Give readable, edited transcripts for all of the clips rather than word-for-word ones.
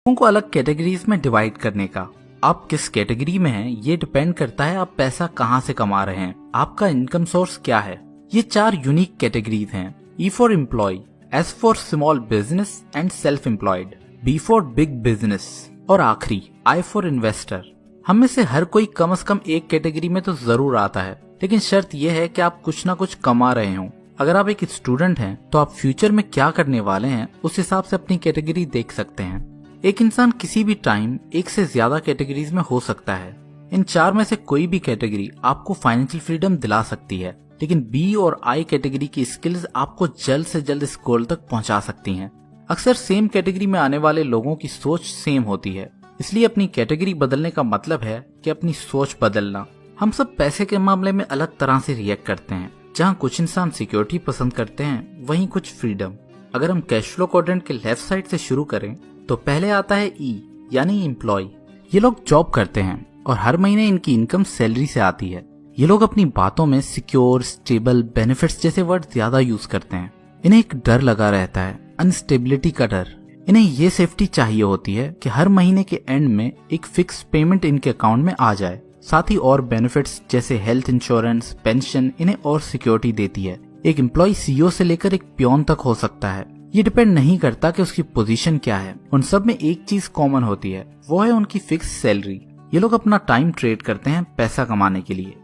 लोगों को अलग कैटेगरीज में डिवाइड करने का। आप किस कैटेगरी में हैं ये डिपेंड करता है आप पैसा कहां से कमा रहे हैं, आपका इनकम सोर्स क्या है। ये 4 यूनिक कैटेगरीज हैं। E for employ, S for small business and self employed, B for big business और आखिरी I फॉर इन्वेस्टर। हम में से हर कोई कम से कम एक कैटेगरी में तो जरूर आता है, लेकिन शर्त यह है कि आप कुछ ना कुछ कमा रहे हो। अगर आप एक स्टूडेंट हैं तो आप फ्यूचर में क्या करने वाले हैं उस हिसाब से अपनी कैटेगरी देख सकते हैं। एक इंसान किसी भी टाइम एक से ज्यादा कैटेगरीज में हो सकता है। इन 4 में से कोई भी कैटेगरी आपको फाइनेंशियल फ्रीडम दिला सकती है, लेकिन B और I कैटेगरी की स्किल्स आपको जल्द से जल्द इस गोल तक पहुंचा सकती हैं। अक्सर सेम कैटेगरी में आने वाले लोगों की सोच सेम होती है, इसलिए अपनी कैटेगरी बदलने का मतलब है कि अपनी सोच बदलना। हम सब पैसे के मामले में अलग तरह से रिएक्ट करते हैं। जहाँ कुछ इंसान सिक्योरिटी पसंद करते हैं, वहीं कुछ फ्रीडम। अगर हम कैश फ्लो क्वाड्रेंट के लेफ्ट साइड से शुरू करें तो पहले आता है E यानी एम्प्लॉय। ये लोग जॉब करते हैं और हर महीने इनकी इनकम सैलरी से आती है। ये लोग अपनी बातों में सिक्योर, स्टेबल, बेनिफिट्स जैसे वर्ड ज्यादा यूज करते हैं। इन्हें एक डर लगा रहता है, अनस्टेबिलिटी का डर। इन्हें ये सेफ्टी चाहिए होती है कि हर महीने के एंड में एक फिक्स पेमेंट इनके अकाउंट में आ जाए। साथ ही और बेनिफिट्स जैसे हेल्थ इंश्योरेंस, पेंशन इन्हें और सिक्योरिटी देती है। एक एम्प्लॉय CEO से लेकर एक पियोन तक हो सकता है। ये डिपेंड नहीं करता कि उसकी पोजीशन क्या है। उन सब में एक चीज कॉमन होती है, वो है उनकी फिक्स सैलरी। ये लोग अपना टाइम ट्रेड करते हैं पैसा कमाने के लिए।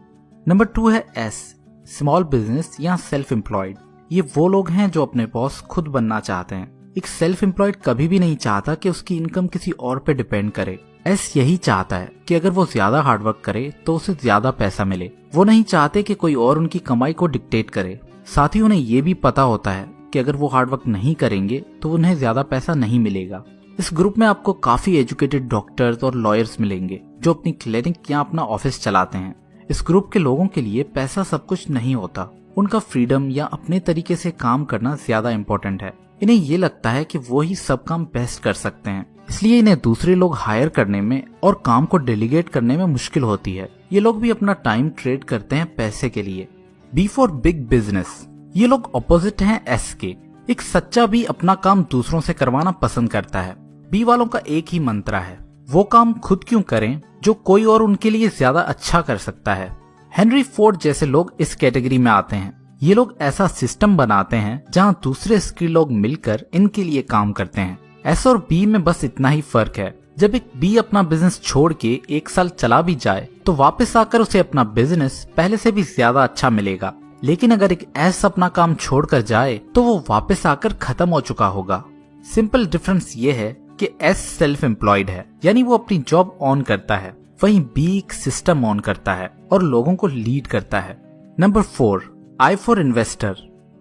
नंबर 2 है S, स्मॉल बिजनेस या सेल्फ एम्प्लॉयड। ये वो लोग हैं जो अपने बॉस खुद बनना चाहते हैं। एक सेल्फ एम्प्लॉयड कभी भी नहीं चाहता कि उसकी इनकम किसी और पे डिपेंड करे। S यही चाहता है कि अगर वो ज्यादा हार्डवर्क करे तो उसे ज्यादा पैसा मिले। वो नहीं चाहते कि कोई और उनकी कमाई को डिक्टेट करे। साथ ही उन्हें ये भी पता होता है कि अगर वो हार्डवर्क नहीं करेंगे तो उन्हें ज्यादा पैसा नहीं मिलेगा। इस ग्रुप में आपको काफी एजुकेटेड डॉक्टर्स और लॉयर्स मिलेंगे जो अपनी क्लिनिक या अपना ऑफिस चलाते हैं। इस ग्रुप के लोगों के लिए पैसा सब कुछ नहीं होता। उनका फ्रीडम या अपने तरीके से काम करना ज्यादा इम्पोर्टेंट है। इन्हें ये लगता है कि वो ही सब काम बेस्ट कर सकते हैं, इसलिए इन्हें दूसरे लोग हायर करने में और काम को डेलीगेट करने में मुश्किल होती है। ये लोग भी अपना टाइम ट्रेड करते हैं पैसे के लिए। B for big business. ये लोग ऑपोजिट हैं S के। एक सच्चा भी अपना काम दूसरों से करवाना पसंद करता है। B वालों का एक ही मंत्र है, वो काम खुद क्यों करें जो कोई और उनके लिए ज्यादा अच्छा कर सकता है। हेनरी फोर्ड जैसे लोग इस कैटेगरी में आते हैं। ये लोग ऐसा सिस्टम बनाते हैं जहां दूसरे स्किल लोग मिलकर इनके लिए काम करते हैं। S और B में बस इतना ही फर्क है। जब एक B अपना बिजनेस छोड़ के 1 साल चला भी जाए तो वापस आकर उसे अपना बिजनेस पहले से भी ज्यादा अच्छा मिलेगा। लेकिन अगर एक S अपना काम छोड़कर जाए तो वो वापस आकर खत्म हो चुका होगा। सिंपल डिफरेंस ये है कि S सेल्फ एम्प्लॉयड है, यानी वो अपनी जॉब ऑन करता है, वहीं B एक सिस्टम ऑन करता है और लोगों को लीड करता है। Number 4, I for investor.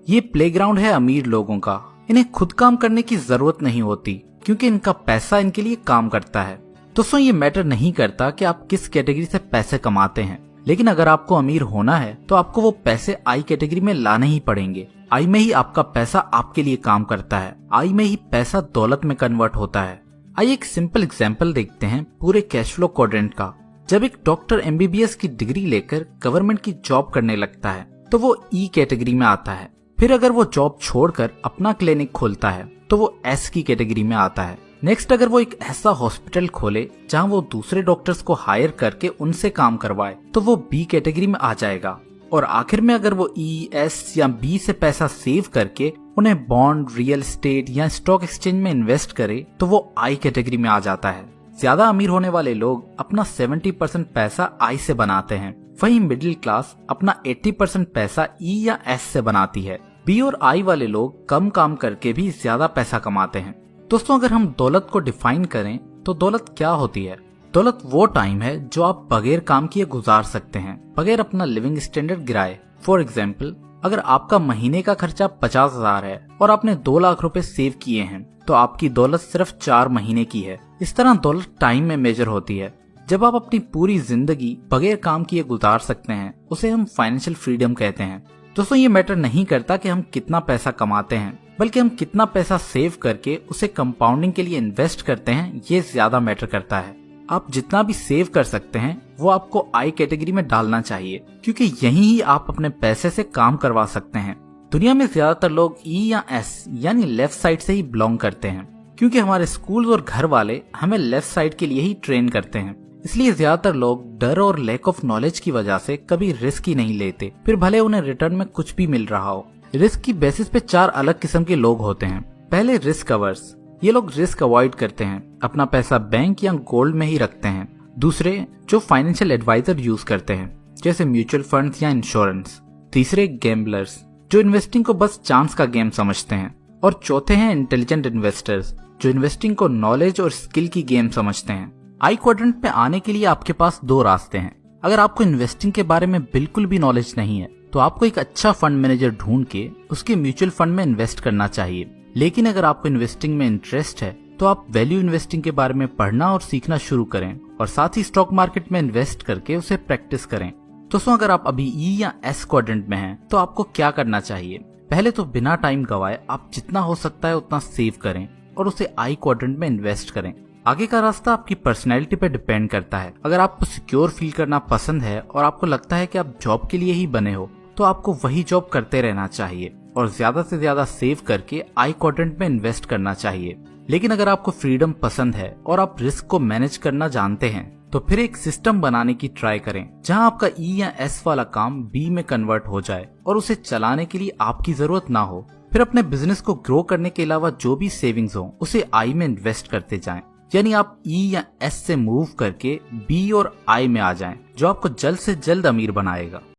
ये प्लेग्राउंड है अमीर लोगों का। इन्हें खुद काम करने की जरूरत नहीं होती क्योंकि इनका पैसा इनके लिए काम करता है। दोस्तों, ये मैटर नहीं करता कि आप किस कैटेगरी से पैसे कमाते हैं, लेकिन अगर आपको अमीर होना है तो आपको वो पैसे I कैटेगरी में लाने ही पड़ेंगे। I में ही आपका पैसा आपके लिए काम करता है। I में ही पैसा दौलत में कन्वर्ट होता है। आइए एक सिंपल एग्जांपल देखते हैं पूरे कैश फ्लो क्वाड्रेंट का। जब एक डॉक्टर MBBS की डिग्री लेकर गवर्नमेंट की जॉब करने लगता है तो वो E कैटेगरी में आता है। फिर अगर वो जॉब छोड़कर अपना क्लिनिक खोलता है तो वो S की कैटेगरी में आता है। नेक्स्ट, अगर वो एक ऐसा हॉस्पिटल खोले जहां वो दूसरे डॉक्टर्स को हायर करके उनसे काम करवाए तो वो B कैटेगरी में आ जाएगा। और आखिर में अगर वो E, S या B से पैसा सेव करके उन्हें बॉन्ड, रियल एस्टेट या स्टॉक एक्सचेंज में इन्वेस्ट करे तो वो I कैटेगरी में आ जाता है। ज्यादा अमीर होने वाले लोग अपना 70% पैसा I से बनाते हैं, वहीं मिडिल क्लास अपना 80% पैसा E या S से बनाती है। B और I वाले लोग कम काम करके भी ज्यादा पैसा कमाते हैं। दोस्तों, अगर हम दौलत को डिफाइन करें तो दौलत क्या होती है? दौलत वो टाइम है जो आप बगैर काम किए गुजार सकते हैं, बगैर अपना लिविंग स्टैंडर्ड गिराए। फॉर एग्जाम्पल, अगर आपका महीने का खर्चा 50,000 है और आपने 2 लाख रुपए सेव किए हैं तो आपकी दौलत सिर्फ 4 महीने की है। इस तरह दौलत टाइम में मेजर होती है। जब आप अपनी पूरी जिंदगी बगैर काम किए गुजार सकते हैं उसे हम फाइनेंशियल फ्रीडम कहते हैं। दोस्तों, ये मैटर नहीं करता कि हम कितना पैसा कमाते हैं, बल्कि हम कितना पैसा सेव करके उसे कंपाउंडिंग के लिए इन्वेस्ट करते हैं, ये ज्यादा मैटर करता है। आप जितना भी सेव कर सकते हैं वो आपको I कैटेगरी में डालना चाहिए, क्योंकि यहीं ही आप अपने पैसे से काम करवा सकते हैं। दुनिया में ज्यादातर लोग E या S यानी लेफ्ट साइड से ही बिलोंग करते हैं। क्योंकि हमारे स्कूल और घर वाले हमें लेफ्ट साइड के लिए ही ट्रेन करते हैं। इसलिए ज्यादातर लोग डर और लैक ऑफ नॉलेज की वजह से कभी रिस्क ही नहीं लेते, फिर भले उन्हें रिटर्न में कुछ भी मिल रहा हो। रिस्क की बेसिस पे 4 अलग किस्म के लोग होते हैं। पहले रिस्क अवर्स, ये लोग रिस्क अवॉइड करते हैं, अपना पैसा बैंक या गोल्ड में ही रखते हैं। दूसरे जो फाइनेंशियल एडवाइजर यूज करते हैं, जैसे म्यूचुअल फंड्स या इंश्योरेंस। तीसरे गैम्बलर्स, जो इन्वेस्टिंग को बस चांस का गेम समझते हैं। और चौथे हैं इंटेलिजेंट इन्वेस्टर्स, जो इन्वेस्टिंग को नॉलेज और स्किल की गेम समझते हैं। आई क्वाड्रेंट पे आने के लिए आपके पास 2 रास्ते हैं। अगर आपको इन्वेस्टिंग के बारे में बिल्कुल भी नॉलेज नहीं है तो आपको एक अच्छा फंड मैनेजर ढूंढ के उसके म्यूचुअल फंड में इन्वेस्ट करना चाहिए। लेकिन अगर आपको इन्वेस्टिंग में इंटरेस्ट है तो आप वैल्यू इन्वेस्टिंग के बारे में पढ़ना और सीखना शुरू करें और साथ ही स्टॉक मार्केट में इन्वेस्ट करके उसे प्रैक्टिस करें। दोस्तों, अगर आप अभी ई या एस क्वाड्रेंट में हैं तो आपको क्या करना चाहिए? पहले तो बिना टाइम गवाए आप जितना हो सकता है उतना सेव करें और उसे आई क्वाड्रेंट में इन्वेस्ट करें। आगे का रास्ता आपकी पर्सनैलिटी पे डिपेंड करता है। अगर आपको सिक्योर फील करना पसंद है और आपको लगता है कि आप जॉब के लिए ही बने हो तो आपको वही जॉब करते रहना चाहिए और ज्यादा से ज्यादा सेव करके आई क्वाड्रेंट में इन्वेस्ट करना चाहिए। लेकिन अगर आपको फ्रीडम पसंद है और आप रिस्क को मैनेज करना जानते हैं तो फिर एक सिस्टम बनाने की ट्राई करें जहां आपका ई या एस वाला काम बी में कन्वर्ट हो जाए और उसे चलाने के लिए आपकी जरूरत ना हो। फिर अपने बिजनेस को ग्रो करने के अलावा जो भी सेविंग्स हो उसे आई में इन्वेस्ट करते जाएं। यानी आप ई या एस से मूव करके बी और आई में आ जाएं, जो आपको जल्द से जल्द अमीर बनाएगा।